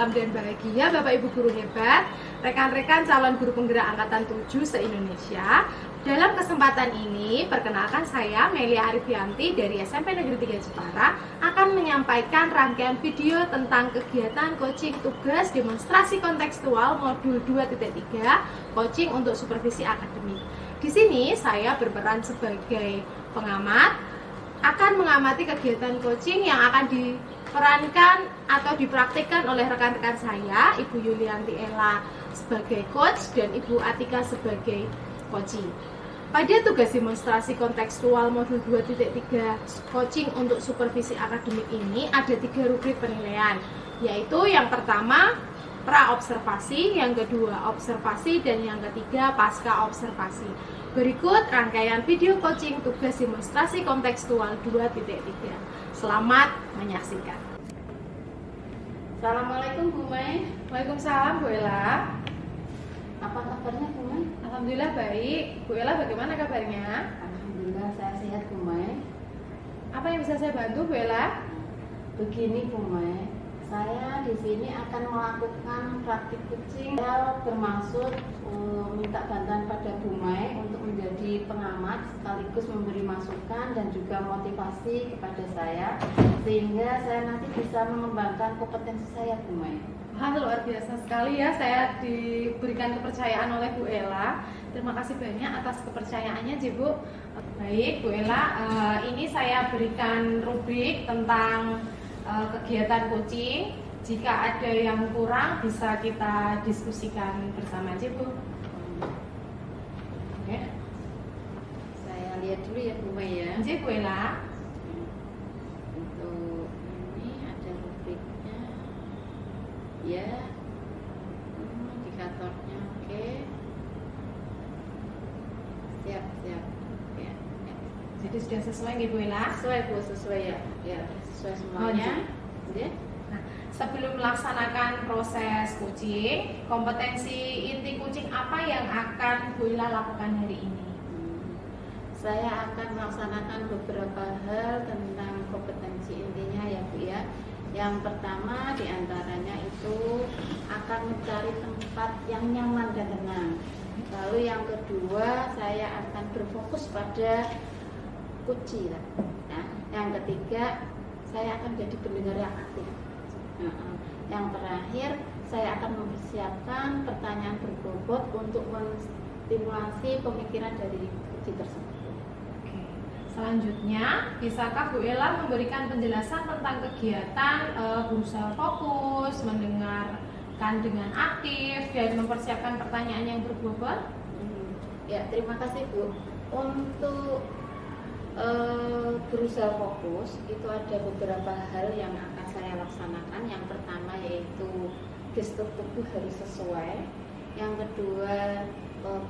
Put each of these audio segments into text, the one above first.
salam dan bahagia Bapak Ibu guru hebat, rekan-rekan calon guru penggerak angkatan 7 se-Indonesia. Dalam kesempatan ini, perkenalkan saya Melia Arifianti dari SMP Negeri 3 Jepara akan menyampaikan rangkaian video tentang kegiatan coaching tugas demonstrasi kontekstual modul 2.3 coaching untuk supervisi akademik. Di sini saya berperan sebagai pengamat, akan mengamati kegiatan coaching yang akan diperankan atau dipraktikkan oleh rekan-rekan saya, Ibu Yulianti Ella sebagai coach dan Ibu Atika sebagai coaching. Pada tugas demonstrasi kontekstual modul 2.3 coaching untuk supervisi akademik ini ada 3 rubrik penilaian, yaitu yang pertama pra-observasi, yang kedua observasi, dan yang ketiga pasca observasi. Berikut rangkaian video coaching tugas demonstrasi kontekstual 2.3. Selamat menyaksikan. Assalamualaikum Bu Mai. Waalaikumsalam Bu Ella. Apa kabarnya Bu Mai? Alhamdulillah baik. Bu Ella bagaimana kabarnya? Alhamdulillah saya sehat Bu Mai. Apa yang bisa saya bantu Bu Ella? Begini Bu Mai, saya di sini akan melakukan praktik coaching. Saya bermaksud minta bantuan pada Bu Mai untuk menjadi pengamat sekaligus memberi masukan dan juga motivasi kepada saya sehingga saya nanti bisa mengembangkan kompetensi saya Bu Mai. Wah, luar biasa sekali ya, saya diberikan kepercayaan oleh Bu Ella. Terima kasih banyak atas kepercayaannya Bu. Baik Bu Ella, ini saya berikan rubrik tentang kegiatan coaching. Jika ada yang kurang bisa kita diskusikan bersama Bu. Oke. Saya lihat dulu ya Bu Mai ya. Bu Ella. Untuk ini ada rubriknya. Ya. Indikatornya oke. Siap. Ya. Jadi sudah sesuai Bu Ella? Sesuai Bu, sesuai ya. Ya, sesuai semuanya. Ya. Nah, sebelum melaksanakan proses coaching, kompetensi inti coaching apa yang akan Bu Ella lakukan hari ini? Saya akan melaksanakan beberapa hal tentang kompetensi intinya ya Bu ya. Yang pertama diantaranya itu akan mencari tempat yang nyaman dan tenang. Lalu yang kedua saya akan berfokus pada kunci lah. Nah, yang ketiga saya akan jadi pendengar yang aktif. Yang terakhir saya akan mempersiapkan pertanyaan berbobot untuk menstimulasi pemikiran dari kunci tersebut. Selanjutnya, bisakah Bu Ella memberikan penjelasan tentang kegiatan berusaha fokus, mendengarkan dengan aktif, dan mempersiapkan pertanyaan yang berbobot? Ya, terima kasih Bu. Untuk berusaha fokus, itu ada beberapa hal yang akan saya laksanakan. Yang pertama yaitu gestur tubuh harus sesuai. Yang kedua,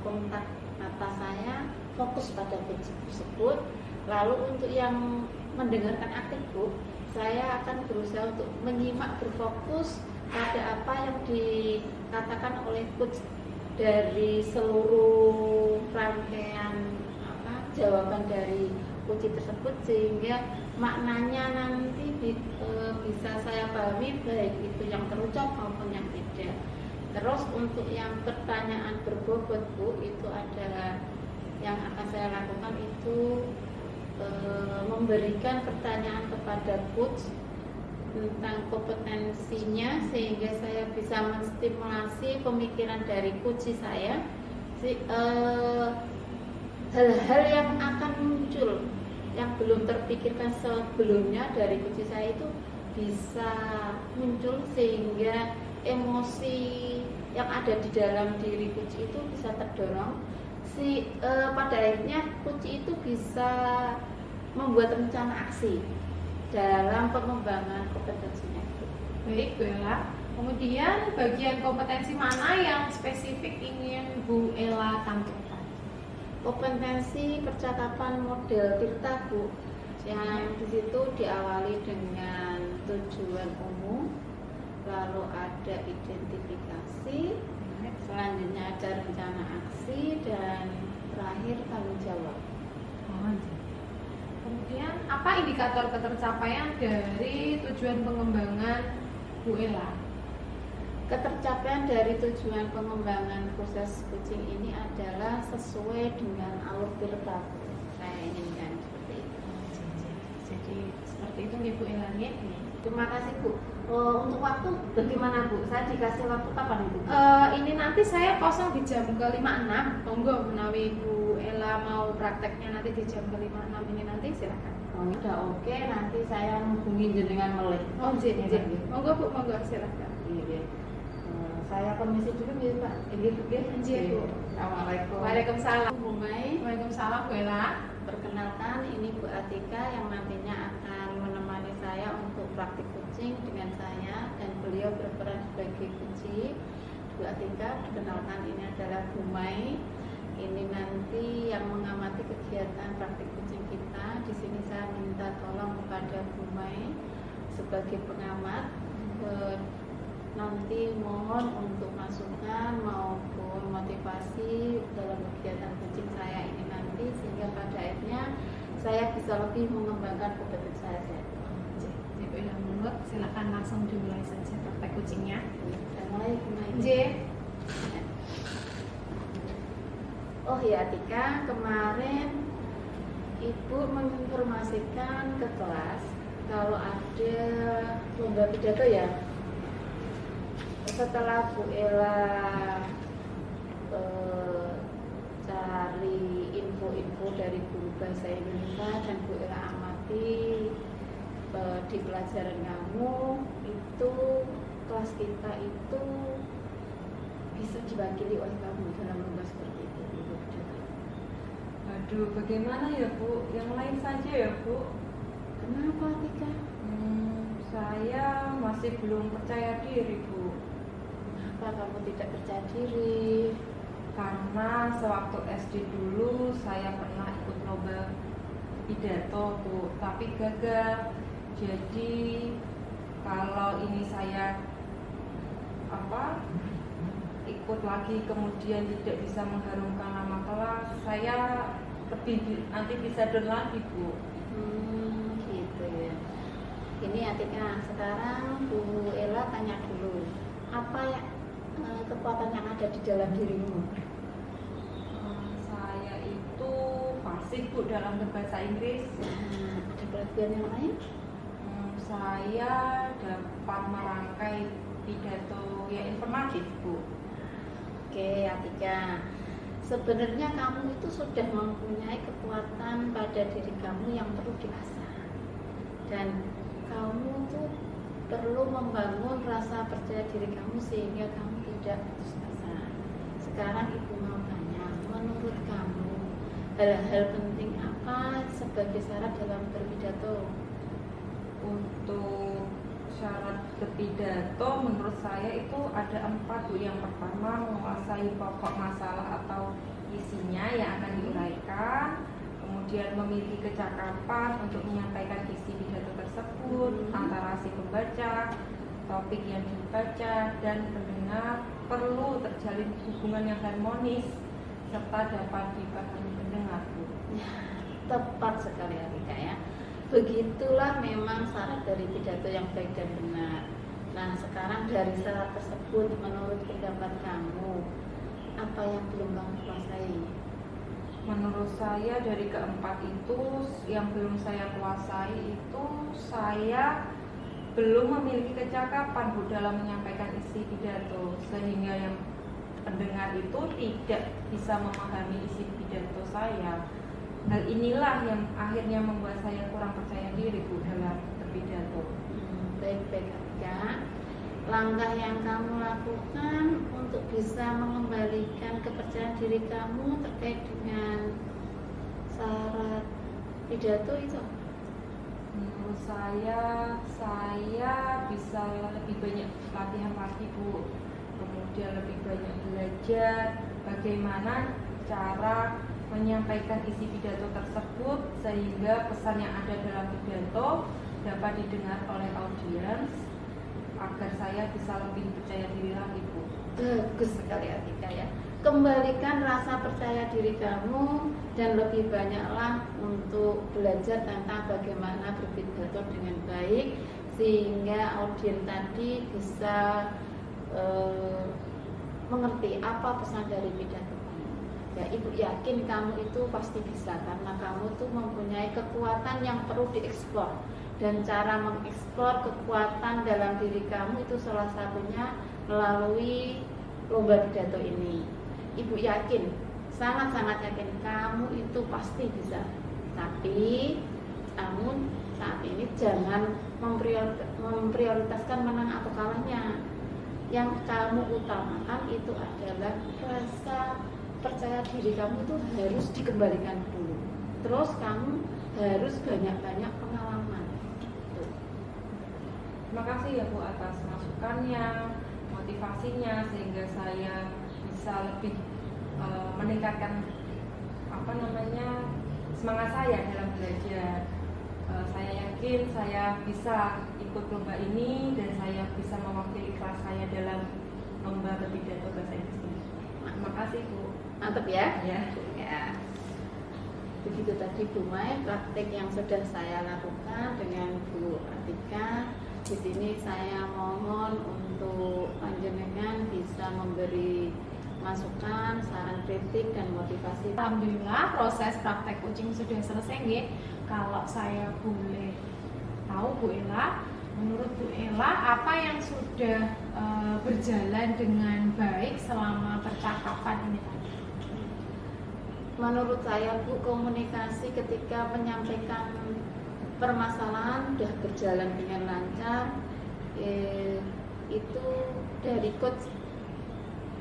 kontak mata saya fokus pada kunci tersebut. Lalu untuk yang mendengarkan aktif Bu, saya akan berusaha untuk menyimak berfokus pada apa yang dikatakan oleh coach dari seluruh rangkaian jawaban dari kunci tersebut sehingga maknanya nanti bisa saya pahami baik itu yang terucap maupun yang tidak. Terus untuk yang pertanyaan berbobot Bu, itu ada yang akan saya lakukan itu memberikan pertanyaan kepada coach tentang kompetensinya sehingga saya bisa menstimulasi pemikiran dari coach saya. Hal-hal yang akan muncul yang belum terpikirkan sebelumnya dari coach saya itu bisa muncul sehingga emosi yang ada di dalam diri coach itu bisa terdorong. Pada akhirnya coach itu bisa membuat rencana aksi dalam pengembangan kompetensinya. Baik Bu Ella. Kemudian bagian kompetensi mana yang spesifik ingin Bu Ella tampilkan? Kompetensi percakapan model Tirta Bu, yang di situ diawali dengan tujuan umum, lalu ada identifikasi, selanjutnya ada rencana aksi, dan terakhir tanggung jawab. Kemudian apa indikator ketercapaian dari tujuan pengembangan Bu Ella? Ketercapaian dari tujuan pengembangan proses kucing ini adalah sesuai dengan alur pilkada saya inginkan seperti itu. Jadi seperti itu nih Bu Elani. Terima kasih Bu. Untuk waktu bagaimana Bu? Saya dikasih waktu kapan Bu? Ini nanti saya kosong di jam ke 5.06. Monggo menawi Bu Ella mau prakteknya nanti di jam ke 5.06 ini nanti silakan. Oh, udah oke, nanti saya menghubungi jenengan melih. Oh, jadi. Monggo Bu, monggo silakan. Iya. Saya permisi dulu ya Pak. Ini Bu. Iya Bu. Assalamualaikum. Waalaikumsalam. Bu Mai. Waalaikumsalam Bu Ella. Perkenalkan, ini Bu Atika yang nantinya akan menemani saya untuk praktik kucing dengan saya, dan beliau berperan sebagai kunci. Bu Atika, perkenalkan, ini adalah Bu Mai. Ini nanti yang mengamati kegiatan praktik kucing kita. Di sini saya minta tolong kepada Bu Mai sebagai pengamat. Nanti mohon untuk masukan maupun motivasi dalam kegiatan kucing saya ini nanti, sehingga pada akhirnya saya bisa lebih mengembangkan kompetensi saya. Ibu Ella menurut, silakan langsung dimulai saja praktek kucingnya. Saya mulai. J. Oh ya Tika, kemarin Ibu menginformasikan ke kelas kalau ada lomba pidato ya. Setelah Bu Ella cari info-info dari guru bahasa Indonesia dan Bu Ella amati di pelajaran kamu itu, kelas kita itu bisa diwakili oleh kamu dalam lomba seperti itu. Aduh, bagaimana ya Bu? Yang lain saja ya Bu? Kenapa Tika? Saya masih belum percaya diri Bu. Kenapa kamu tidak percaya diri? Karena sewaktu SD dulu saya pernah ikut lomba pidato Bu, tapi gagal. Jadi kalau ini saya ikut lagi kemudian tidak bisa mengharumkan nama kelas, saya lebih nanti bisa down lagi Bu. Gitu ya. Ini Atika, sekarang Bu Ella tanya dulu, apa kekuatan yang ada di dalam dirimu? Saya itu fasih Bu dalam berbahasa Inggris. Ada kelebihan yang lain? Saya dapat merangkai pidato yang informatif Bu. Oke Atika, sebenarnya kamu itu sudah mempunyai kekuatan pada diri kamu yang perlu diasah, dan kamu tuh perlu membangun rasa percaya diri kamu sehingga kamu tidak putus asa. Sekarang Ibu mau tanya, menurut kamu hal-hal penting apa sebagai syarat dalam berpidato? Untuk syarat berpidato menurut saya itu ada 4 Bu. Yang pertama, menguasai pokok masalah atau isinya yang akan diuraikan, kemudian memiliki kecakapan untuk menyampaikan isi pidato tersebut antara si pembaca, topik yang dibaca, dan pendengar. Perlu terjalin hubungan yang harmonis serta dapat dipahami pendengar Bu. Tepat sekali Atika ya. Begitulah memang syarat dari pidato yang baik dan benar. Nah sekarang dari syarat tersebut, menurut pendapat kamu, apa yang belum kamu kuasai? Menurut saya dari keempat itu yang belum saya kuasai itu saya belum memiliki kecakapan Bu dalam menyampaikan isi pidato, sehingga yang pendengar itu tidak bisa memahami isi pidato saya. Hal inilah yang akhirnya membuat saya kurang percaya diri Bu dalam berpidato. Baik-baik Atika. Langkah yang kamu lakukan untuk bisa mengembalikan kepercayaan diri kamu terkait dengan syarat pidato itu? Menurut saya bisa lebih banyak latihan lagi Bu, kemudian lebih banyak belajar bagaimana cara menyampaikan isi pidato tersebut sehingga pesan yang ada dalam pidato dapat didengar oleh audiens, agar saya bisa lebih percaya diri lagi Bu. Bagus sekali Atika ya. Kembalikan rasa percaya diri kamu dan lebih banyaklah untuk belajar tentang bagaimana berpidato dengan baik, sehingga audiens tadi bisa mengerti apa pesan dari pidato kamu. Ya, ibu yakin kamu itu pasti bisa karena kamu tuh mempunyai kekuatan yang perlu dieksplor, dan cara mengeksplor kekuatan dalam diri kamu itu salah satunya melalui lomba pidato ini. Ibu yakin, sangat-sangat yakin kamu itu pasti bisa. Tapi namun saat ini jangan memprioritaskan menang atau kalahnya. Yang kamu utamakan itu adalah rasa percaya diri kamu itu harus dikembalikan dulu. Terus kamu harus banyak-banyak pengalaman. Tuh. Terima kasih ya Bu atas masukannya, motivasinya, sehingga saya bisa lebih meningkatkan semangat saya dalam belajar. Saya yakin saya bisa ikut lomba ini dan saya bisa mewakili kelas saya dalam lomba berpidato bahasa Inggris ini. Terima kasih Bu. Mantap ya? Ya. Begitu tadi Bu Mai praktek yang sudah saya lakukan dengan Bu Atika. Di sini saya mohon untuk panjenengan bisa memberi masukan, saran kritik dan motivasi. Alhamdulillah proses praktek coaching sudah selesai nggih. Kalau saya boleh tahu Bu Ella, menurut Bu Ella apa yang sudah berjalan dengan baik selama percakapan ini tadi? Menurut saya Bu, komunikasi ketika menyampaikan permasalahan sudah berjalan dengan lancar. Itu dari coach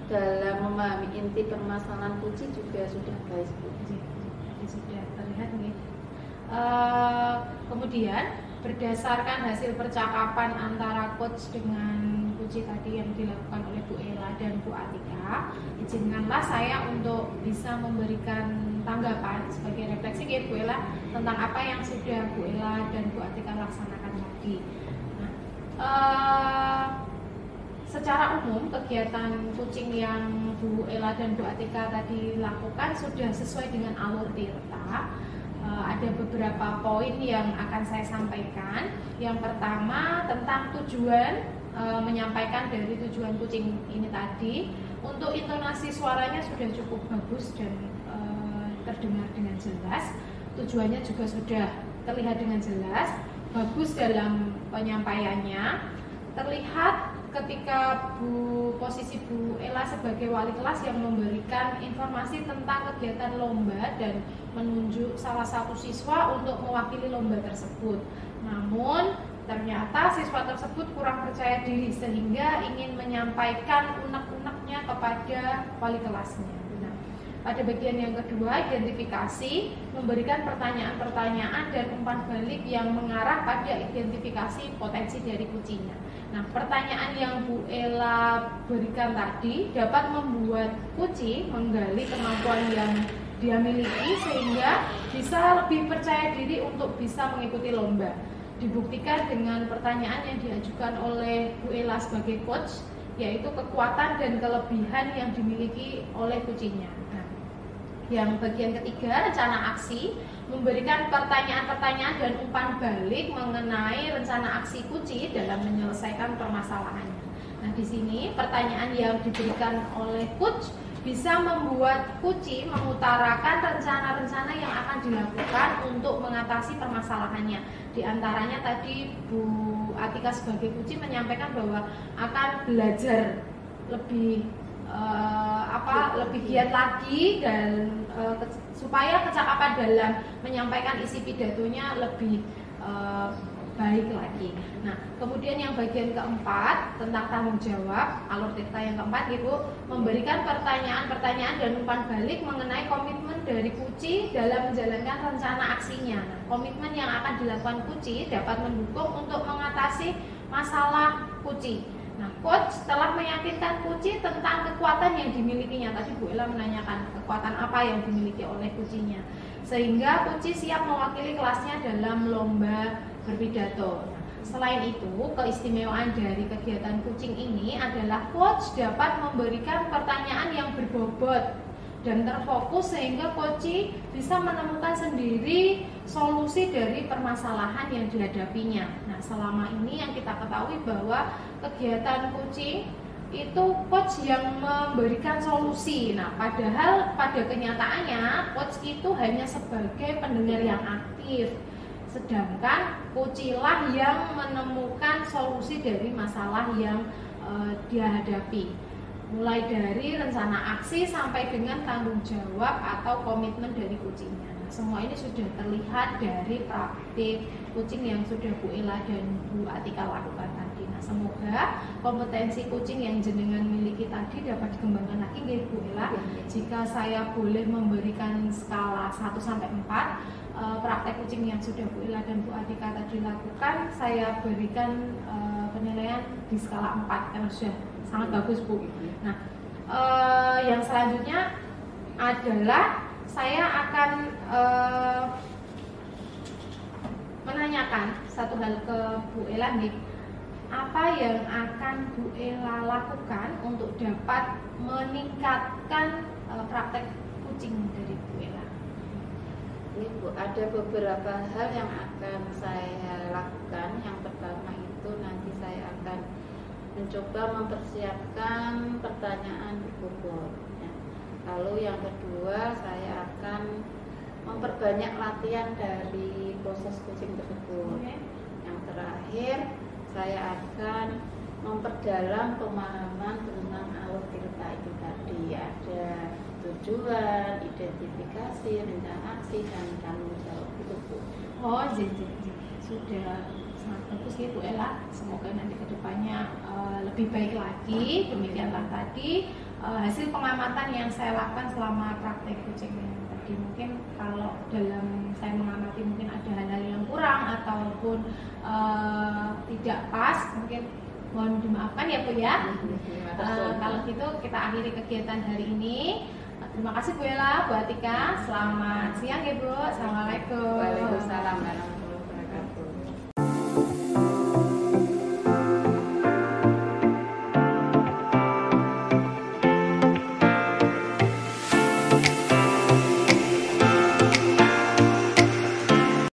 dalam memahami inti permasalahan kunci juga sudah baik Bu. Jadi sudah terlihat nih. Kemudian berdasarkan hasil percakapan antara coach dengan kunci tadi yang dilakukan oleh Bu Ella dan Bu Atika, izinkanlah saya untuk bisa memberikan tanggapan sebagai refleksi Bu Ella tentang apa yang sudah Bu Ella dan Bu Atika laksanakan tadi. Secara umum kegiatan coaching yang Bu Ella dan Bu Atika tadi lakukan sudah sesuai dengan alur tirta. Ada beberapa poin yang akan saya sampaikan. Yang pertama tentang tujuan menyampaikan dari tujuan coaching ini tadi. Untuk intonasi suaranya sudah cukup bagus dan terdengar dengan jelas. Tujuannya juga sudah terlihat dengan jelas. Bagus dalam penyampaiannya. Terlihat ketika posisi Bu Ella sebagai wali kelas yang memberikan informasi tentang kegiatan lomba dan menunjuk salah satu siswa untuk mewakili lomba tersebut. Namun ternyata siswa tersebut kurang percaya diri sehingga ingin menyampaikan unek-uneknya kepada wali kelasnya. Nah, pada bagian yang kedua, identifikasi, memberikan pertanyaan-pertanyaan dan umpan balik yang mengarah pada identifikasi potensi dari kuncinya. Nah, pertanyaan yang Bu Ella berikan tadi dapat membuat kunci menggali kemampuan yang dia miliki sehingga bisa lebih percaya diri untuk bisa mengikuti lomba. Dibuktikan dengan pertanyaan yang diajukan oleh Bu Ella sebagai coach, yaitu kekuatan dan kelebihan yang dimiliki oleh kuncinya. Nah, yang bagian ketiga, rencana aksi, memberikan pertanyaan-pertanyaan dan umpan balik mengenai rencana aksi kunci dalam menyelesaikan permasalahannya. Nah, di sini pertanyaan yang diberikan oleh coach bisa membuat kunci mengutarakan rencana-rencana yang akan dilakukan untuk mengatasi permasalahannya. Di antaranya tadi Bu Atika sebagai kunci menyampaikan bahwa akan belajar lebih lebih giat lagi dan supaya kecakapan dalam menyampaikan isi pidatonya lebih baik lagi. Nah, kemudian yang bagian keempat tentang tanggung jawab, alur tirta yang keempat Ibu memberikan pertanyaan-pertanyaan dan umpan balik mengenai komitmen dari kunci dalam menjalankan rencana aksinya. Nah, komitmen yang akan dilakukan kunci dapat mendukung untuk mengatasi masalah kunci. Nah, coach telah meyakinkan kunci tentang kekuatan yang dimilikinya. Tadi Bu Ella menanyakan kekuatan apa yang dimiliki oleh kuncinya, sehingga kunci siap mewakili kelasnya dalam lomba berpidato. Nah, selain itu, keistimewaan dari kegiatan coaching ini adalah coach dapat memberikan pertanyaan yang berbobot dan terfokus sehingga coach bisa menemukan sendiri solusi dari permasalahan yang dihadapinya. Nah, selama ini yang kita ketahui bahwa kegiatan coaching itu coach yang memberikan solusi. Nah, padahal pada kenyataannya coach itu hanya sebagai pendengar yang aktif, sedangkan coachilah yang menemukan solusi dari masalah yang dia hadapi, mulai dari rencana aksi sampai dengan tanggung jawab atau komitmen dari coachingnya. Nah, semua ini sudah terlihat dari praktik coaching yang sudah Bu Ella dan Bu Atika lakukan tadi. Nah, semoga kompetensi coaching yang jenengan miliki tadi dapat dikembangkan lagi nggih Bu Ella. Jika saya boleh memberikan skala 1 sampai 4, praktek coaching yang sudah Bu Ella dan Bu Atika tadi lakukan, saya berikan penilaian di skala 4 karena sudah sangat bagus Bu. Nah, yang selanjutnya adalah saya akan menanyakan satu hal ke Bu Ella nih. Apa yang akan Bu Ella lakukan untuk dapat meningkatkan praktek coaching dari Bu Ella? Ini Bu, ada beberapa hal yang akan saya lakukan. Yang pertama itu nanti saya akan mencoba mempersiapkan pertanyaan berbobot. Ya. Lalu yang kedua, saya akan memperbanyak latihan dari proses coaching tersebut. Yang terakhir, saya akan memperdalam pemahaman tentang alur tirta itu tadi. Ada tujuan, identifikasi, rencana aksi, dan tanggung jawab itu Bu. Oh, jadi sudah sangat bagus ya Bu Ella. Semoga nanti kedepannya lebih baik lagi. Demikianlah tadi hasil pengamatan yang saya lakukan selama praktek coaching tadi. Mungkin kalau dalam saya mengamati mungkin ada hal-hal yang kurang ataupun tidak pas, mungkin mohon dimaafkan ya Bu ya. Kalau gitu kita akhiri kegiatan hari ini. Terima kasih Bu Ella, Bu Atika. Selamat siang ya Bu. Assalamualaikum. Waalaikumsalam.